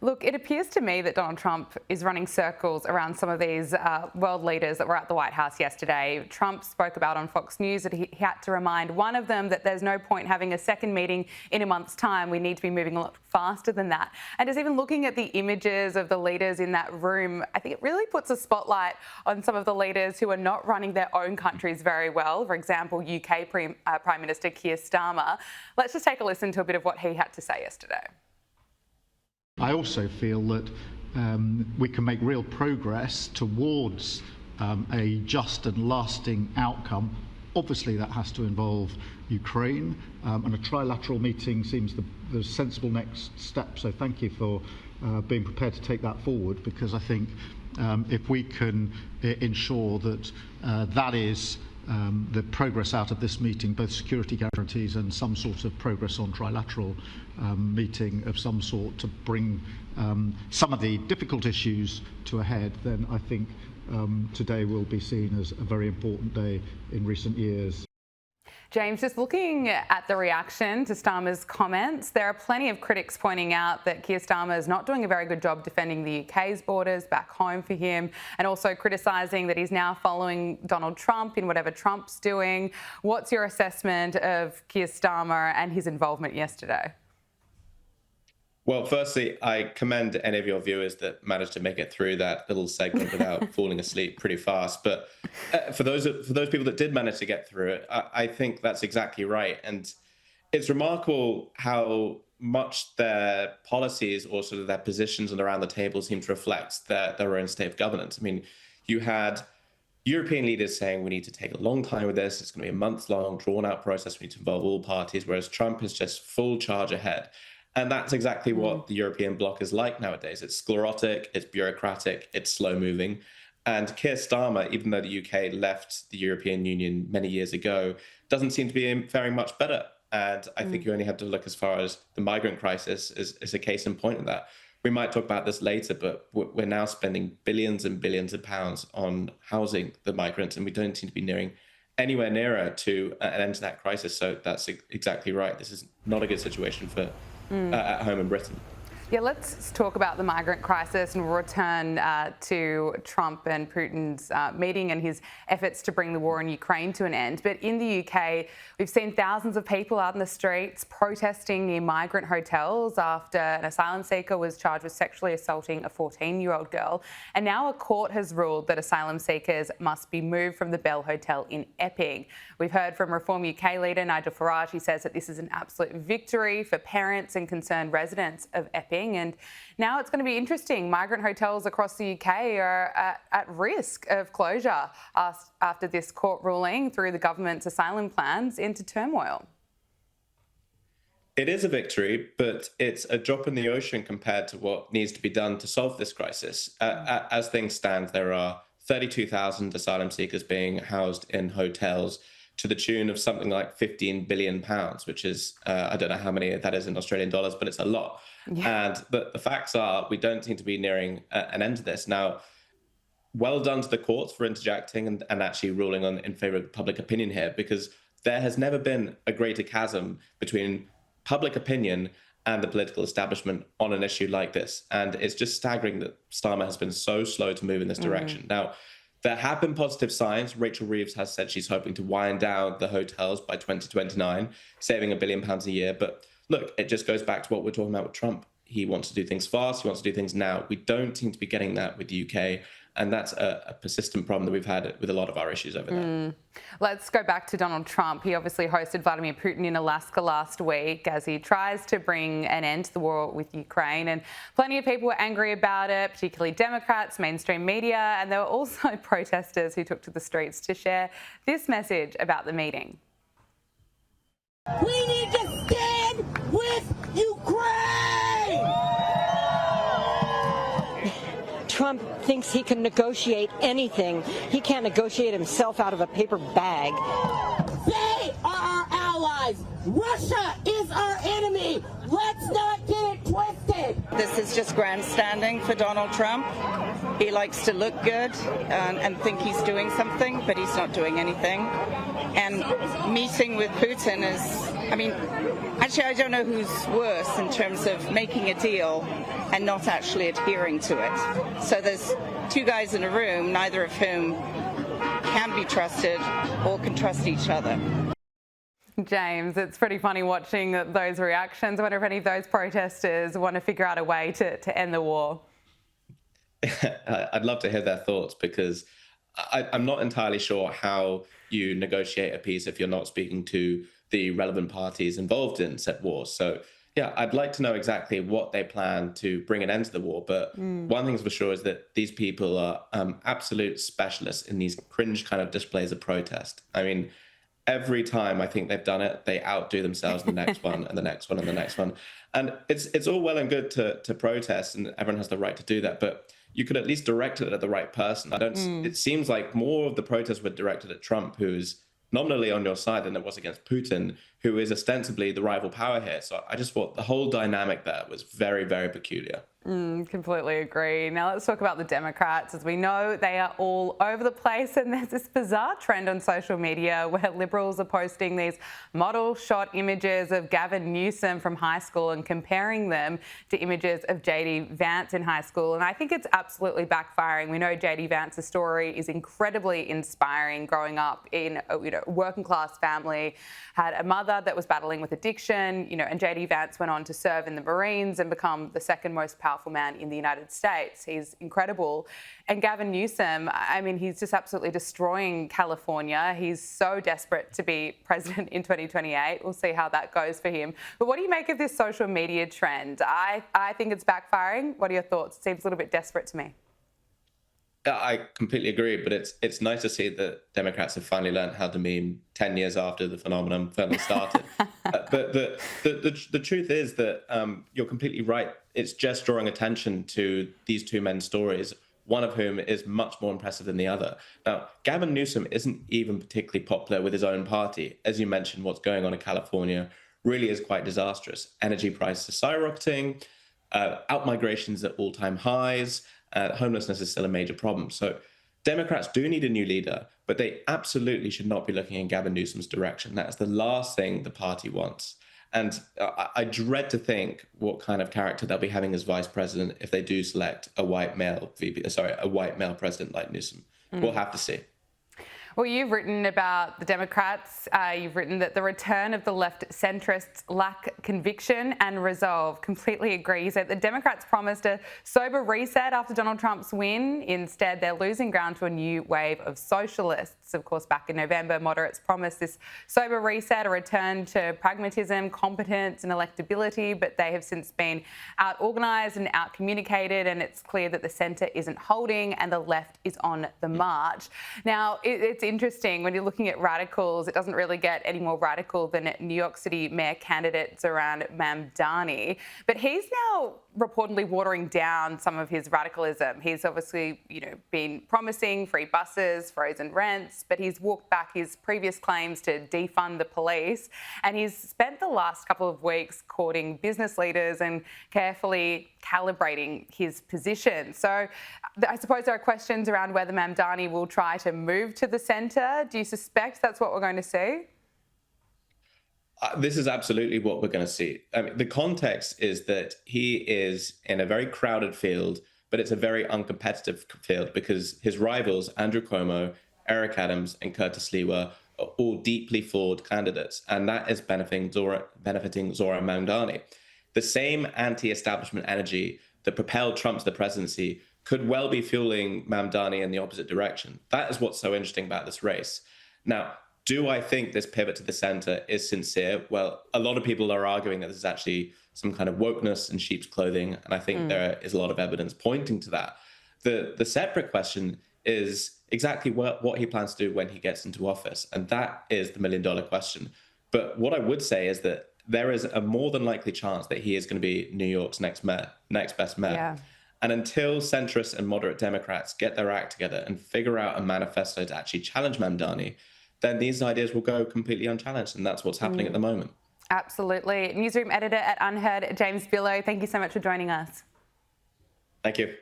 Look, it appears to me that Donald Trump is running circles around some of these world leaders that were at the White House yesterday. Trump spoke about on Fox News that he had to remind one of them that there's no point having a second meeting in a month's time. We need to be moving a lot faster than that. And just even looking at the images of the leaders in that room, I think it really puts a spotlight on some of the leaders who are not running their own countries very well. For example, UK Prime Minister Keir Starmer. Let's just take a listen to a bit of what he had to say yesterday. I also feel that we can make real progress towards a just and lasting outcome. Obviously, that has to involve Ukraine, and a trilateral meeting seems the sensible next step. So thank you for being prepared to take that forward, because I think if we can ensure that that is the progress out of this meeting, both security guarantees and some sort of progress on trilateral meeting of some sort to bring some of the difficult issues to a head, then I think today will be seen as a very important day in recent years. James, just looking at the reaction to Starmer's comments, there are plenty of critics pointing out that Keir Starmer is not doing a very good job defending the UK's borders back home for him, and also criticising that he's now following Donald Trump in whatever Trump's doing. What's your assessment of Keir Starmer and his involvement yesterday? Well, firstly, I commend any of your viewers that managed to make it through that little segment without falling asleep pretty fast. But for those people that did manage to get through it, I think that's exactly right. And it's remarkable how much their policies or sort of their positions and around the table seem to reflect their own state of governance. I mean, you had European leaders saying we need to take a long time with this. It's going to be a month-long, drawn-out process. We need to involve all parties, whereas Trump is just full charge ahead. And that's exactly what the European bloc is like nowadays. It's sclerotic, it's bureaucratic, it's slow-moving. And Keir Starmer, even though the UK left the European Union many years ago, doesn't seem to be faring much better. And I think you only have to look as far as the migrant crisis is a case in point of that. We might talk about this later, but we're now spending billions and billions of pounds on housing the migrants, and we don't seem to be nearing anywhere nearer to an end to that crisis. So that's exactly right. This is not a good situation for at home in Britain. Yeah, let's talk about the migrant crisis, and we'll return to Trump and Putin's meeting and his efforts to bring the war in Ukraine to an end. But in the UK, we've seen thousands of people out in the streets protesting near migrant hotels after an asylum seeker was charged with sexually assaulting a 14-year-old girl. And now a court has ruled that asylum seekers must be moved from the Bell Hotel in Epping. We've heard from Reform UK leader Nigel Farage. He says that this is an absolute victory for parents and concerned residents of Epping. And now it's going to be interesting. Migrant hotels across the UK are at risk of closure after this court ruling threw the government's asylum plans into turmoil. It is a victory, but it's a drop in the ocean compared to what needs to be done to solve this crisis. As things stand, there are 32,000 asylum seekers being housed in hotels to the tune of something like £15 billion, which is, I don't know how many that is in Australian dollars, but it's a lot. Yeah. And the facts are we don't seem to be nearing an end to this. Now, well done to the courts for interjecting and actually ruling in favour of public opinion here, because there has never been a greater chasm between public opinion and the political establishment on an issue like this. And it's just staggering that Starmer has been so slow to move in this direction. Now, there have been positive signs. Rachel Reeves has said she's hoping to wind down the hotels by 2029, saving £1 billion a year. But look, it just goes back to what we're talking about with Trump. He wants to do things fast. He wants to do things now. We don't seem to be getting that with the UK. And that's a persistent problem that we've had with a lot of our issues over there. Let's go back to Donald Trump. He obviously hosted Vladimir Putin in Alaska last week as he tries to bring an end to the war with Ukraine. And plenty of people were angry about it, particularly Democrats, mainstream media, and there were also protesters who took to the streets to share this message about the meeting. We need to stand with Ukraine! Trump thinks he can negotiate anything. He can't negotiate himself out of a paper bag. They are our allies. Russia is our enemy. Let's not get it twisted. This is just grandstanding for Donald Trump. He likes to look good and think he's doing something, but he's not doing anything. And meeting with Putin is, I mean, actually, I don't know who's worse in terms of making a deal and not actually adhering to it. So there's two guys in a room, neither of whom can be trusted or can trust each other. James, it's pretty funny watching those reactions. I wonder if any of those protesters want to figure out a way to end the war. I'd love to hear their thoughts, because I'm not entirely sure how you negotiate a peace if you're not speaking to the relevant parties involved in said war. So, yeah, I'd like to know exactly what they plan to bring an end to the war. But one thing's for sure is that these people are absolute specialists in these cringe kind of displays of protest. I mean, every time I think they've done it, they outdo themselves in the next one and the next one and the next one. And it's all well and good to protest, and everyone has the right to do that. But you could at least direct it at the right person. It seems like more of the protests were directed at Trump, who's nominally on your side, than it was against Putin, who is ostensibly the rival power here. So I just thought the whole dynamic there was very, very peculiar. Completely agree. Now let's talk about the Democrats. As we know, they are all over the place, and there's this bizarre trend on social media where Liberals are posting these model shot images of Gavin Newsome from high school and comparing them to images of JD Vance in high school. And I think it's absolutely backfiring. We know JD Vance's story is incredibly inspiring. Growing up in a working class family, had a mother that was battling with addiction, and JD Vance went on to serve in the Marines and become the second most powerful man in the United States. He's incredible. And Gavin Newsome, I mean, he's just absolutely destroying California. He's so desperate to be president in 2028. We'll see how that goes for him. But what do you make of this social media trend? I think it's backfiring. What are your thoughts? It seems a little bit desperate to me. I completely agree, but it's nice to see that Democrats have finally learned how to meme 10 years after the phenomenon firmly started. But the truth is that you're completely right. It's just drawing attention to these two men's stories, one of whom is much more impressive than the other. Now, Gavin Newsom isn't even particularly popular with his own party. As you mentioned, what's going on in California really is quite disastrous. Energy prices are skyrocketing, out-migrations at all-time highs, homelessness is still a major problem. So Democrats do need a new leader, but they absolutely should not be looking in Gavin Newsom's direction. That's the last thing the party wants. And I dread to think what kind of character they'll be having as vice president if they do select a white male president like Newsom. We'll have to see. Well, you've written about the Democrats. You've written that the return of the left centrists lack conviction and resolve. Completely agree. You said the Democrats promised a sober reset after Donald Trump's win. Instead, they're losing ground to a new wave of socialists. Of course, back in November, moderates promised this sober reset, a return to pragmatism, competence and electability, but they have since been out-organised and out-communicated, and it's clear that the centre isn't holding and the left is on the march. Now, it's interesting when you're looking at radicals. It doesn't really get any more radical than New York City mayor candidate Zohran Mamdani, but he's now reportedly watering down some of his radicalism. He's obviously, been promising free buses, frozen rents, but he's walked back his previous claims to defund the police, and he's spent the last couple of weeks courting business leaders and carefully calibrating his position. So I suppose there are questions around whether Mamdani will try to move to the centre. Do you suspect that's what we're going to see? This is absolutely what we're going to see. I mean, the context is that he is in a very crowded field, but it's a very uncompetitive field because his rivals, Andrew Cuomo, Eric Adams, and Curtis Lewa, are all deeply flawed candidates, and that is benefiting Zohran Mamdani. The same anti-establishment energy that propelled Trump to the presidency could well be fueling Mamdani in the opposite direction. That is what's so interesting about this race. Now, do I think this pivot to the center is sincere? Well, a lot of people are arguing that this is actually some kind of wokeness in sheep's clothing, and I think there is a lot of evidence pointing to that. The separate question is exactly what he plans to do when he gets into office, and that is the million-dollar question. But what I would say is that there is a more than likely chance that he is going to be New York's next best mayor. Yeah. And until centrists and moderate Democrats get their act together and figure out a manifesto to actually challenge Mamdani, then these ideas will go completely unchallenged. And that's what's happening at the moment. Absolutely. Newsroom editor at UnHerd, James Billot, thank you so much for joining us. Thank you.